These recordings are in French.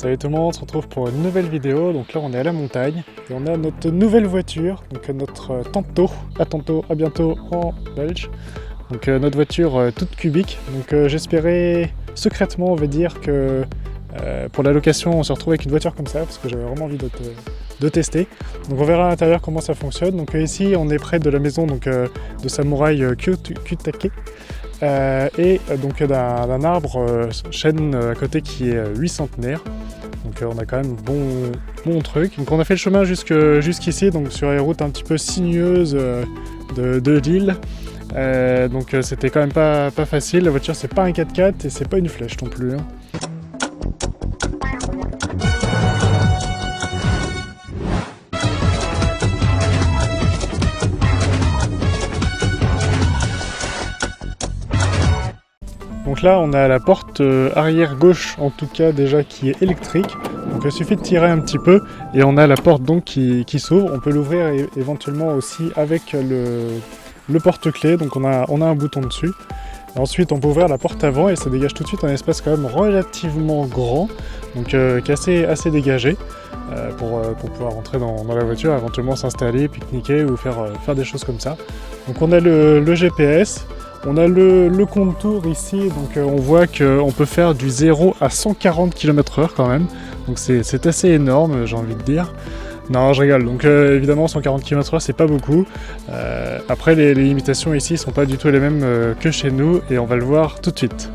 Salut tout le monde, on se retrouve pour une nouvelle vidéo. Donc là on est à la montagne et on a notre nouvelle voiture, donc notre Tanto, à bientôt en belge. Donc notre voiture toute cubique. Donc j'espérais secrètement, on va dire, que pour la location on se retrouve avec une voiture comme ça parce que j'avais vraiment envie de tester. Donc on verra à l'intérieur comment ça fonctionne. Donc ici on est près de la maison donc, de Samouraï Kiyotake. Donc d'un arbre chêne à côté qui est 8 centenaire. Donc on a quand même bon truc. Donc on a fait le chemin jusqu'ici, donc sur les routes un petit peu sinueuses de l'île. Donc c'était quand même pas facile. La voiture c'est pas un 4x4 et c'est pas une flèche non plus. Hein. Donc là on a la porte arrière gauche en tout cas déjà qui est électrique. Donc il suffit de tirer un petit peu et on a la porte donc qui s'ouvre. On peut l'ouvrir éventuellement aussi avec le porte-clés. Donc on a un bouton dessus. Et ensuite on peut ouvrir la porte avant et ça dégage tout de suite un espace quand même relativement grand. Donc qui est assez dégagé pour pouvoir rentrer dans la voiture, éventuellement s'installer, pique-niquer ou faire des choses comme ça. Donc on a le GPS. On a le contour ici, donc on voit qu'on peut faire du 0 à 140 km/h quand même. Donc c'est assez énorme, j'ai envie de dire. Non, je rigole. Donc évidemment 140 km/h c'est pas beaucoup. Après les limitations ici sont pas du tout les mêmes que chez nous et on va le voir tout de suite.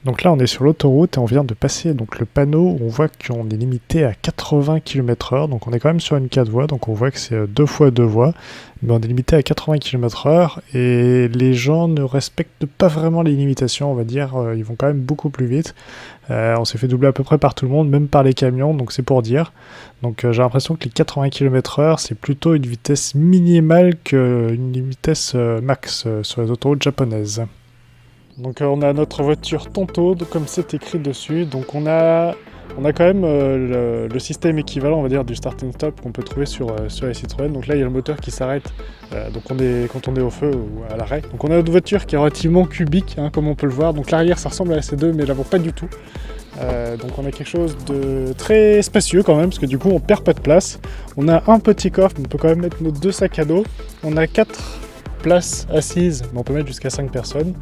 Donc là on est sur l'autoroute et on vient de passer donc le panneau où on voit qu'on est limité à 80 km/h, donc on est quand même sur une 4 voies, donc on voit que c'est 2 fois 2 voies, mais on est limité à 80 km/h et les gens ne respectent pas vraiment les limitations, on va dire, ils vont quand même beaucoup plus vite. On s'est fait doubler à peu près par tout le monde, même par les camions, donc c'est pour dire. Donc j'ai l'impression que les 80 km/h c'est plutôt une vitesse minimale qu'une vitesse max sur les autoroutes japonaises. Donc on a notre voiture Tanto, comme c'est écrit dessus, donc on a quand même le système équivalent, on va dire, du start and stop qu'on peut trouver sur les Citroën. Donc là il y a le moteur qui s'arrête quand on est au feu ou à l'arrêt. Donc on a notre voiture qui est relativement cubique, hein, comme on peut le voir. Donc l'arrière ça ressemble à la C2 mais l'avant pas du tout. Donc on a quelque chose de très spacieux quand même, parce que du coup on perd pas de place. On a un petit coffre, on peut quand même mettre nos 2 sacs à dos. On a 4 places assises, mais on peut mettre jusqu'à 5 personnes.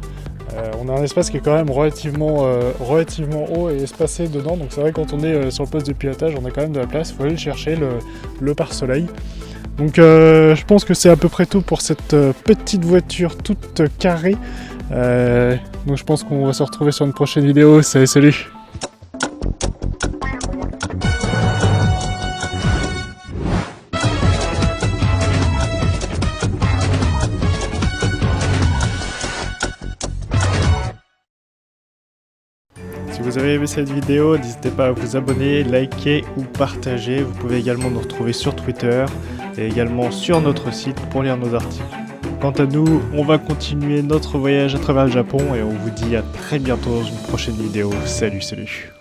On a un espace qui est quand même relativement haut et espacé dedans, donc c'est vrai que quand on est sur le poste de pilotage, on a quand même de la place, il faut aller le chercher, le pare-soleil. Donc je pense que c'est à peu près tout pour cette petite voiture toute carrée. Donc je pense qu'on va se retrouver sur une prochaine vidéo, salut. Si vous avez aimé cette vidéo, n'hésitez pas à vous abonner, liker ou partager. Vous pouvez également nous retrouver sur Twitter et également sur notre site pour lire nos articles. Quant à nous, on va continuer notre voyage à travers le Japon et on vous dit à très bientôt dans une prochaine vidéo. Salut.